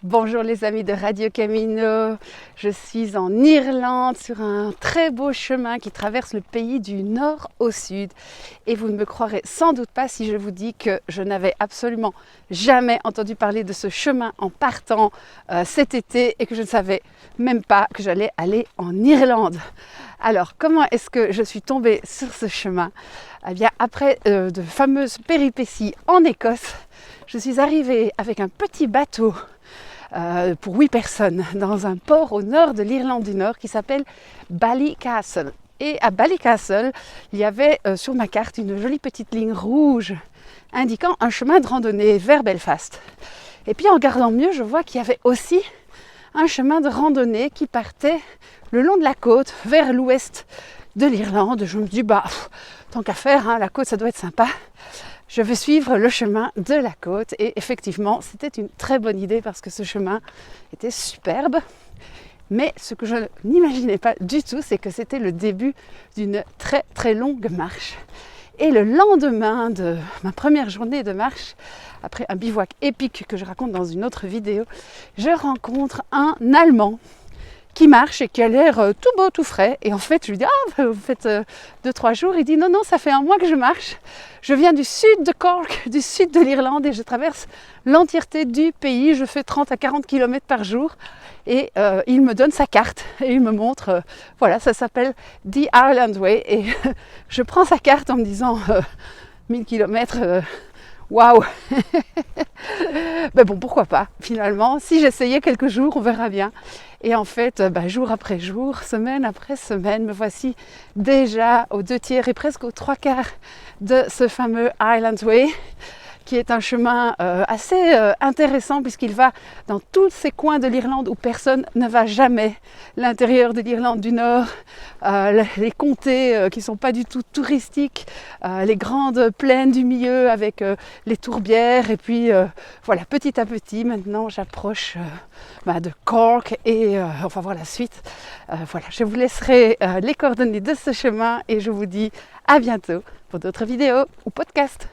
Bonjour les amis de Radio Camino, je suis en Irlande sur un très beau chemin qui traverse le pays du nord au sud et vous ne me croirez sans doute pas si je vous dis que je n'avais absolument jamais entendu parler de ce chemin en partant cet été et que je ne savais même pas que j'allais aller en Irlande. Alors comment est-ce que je suis tombée sur ce chemin? Eh bien après de fameuses péripéties en Écosse, je suis arrivée avec un petit bateau pour 8 personnes dans un port au nord de l'Irlande du Nord qui s'appelle Ballycastle. Et à Ballycastle, il y avait sur ma carte une jolie petite ligne rouge indiquant un chemin de randonnée vers Belfast. Et puis en regardant mieux, je vois qu'il y avait aussi un chemin de randonnée qui partait le long de la côte vers l'ouest de l'Irlande. Je me dis, tant qu'à faire, la côte ça doit être sympa. Je vais suivre le chemin de la côte et effectivement c'était une très bonne idée parce que ce chemin était superbe, mais ce que je n'imaginais pas du tout, c'est que c'était le début d'une très très longue marche. Et le lendemain de ma première journée de marche, après un bivouac épique que je raconte dans une autre vidéo, je rencontre un Allemand qui marche et qui a l'air tout beau, tout frais. Et en fait, je lui dis, vous faites 2-3 jours. Il dit, non, ça fait un mois que je marche. Je viens du sud de Cork, du sud de l'Irlande et je traverse l'entièreté du pays. Je fais 30 à 40 km par jour. Et il me donne sa carte et il me montre, voilà, ça s'appelle The Ireland Way. Et je prends sa carte en me disant, 1000 km, waouh. Mais bon, pourquoi pas, finalement. Si j'essayais quelques jours, on verra bien. Et en fait, jour après jour, semaine après semaine, me voici déjà aux 2/3 et presque aux 3/4 de ce fameux Ireland Way, qui est un chemin assez intéressant puisqu'il va dans tous ces coins de l'Irlande où personne ne va jamais. L'intérieur de l'Irlande du Nord, les comtés qui ne sont pas du tout touristiques, les grandes plaines du milieu avec les tourbières et puis voilà, petit à petit maintenant j'approche de Cork et on va voir la suite. Voilà, je vous laisserai les coordonnées de ce chemin et je vous dis à bientôt pour d'autres vidéos ou podcasts.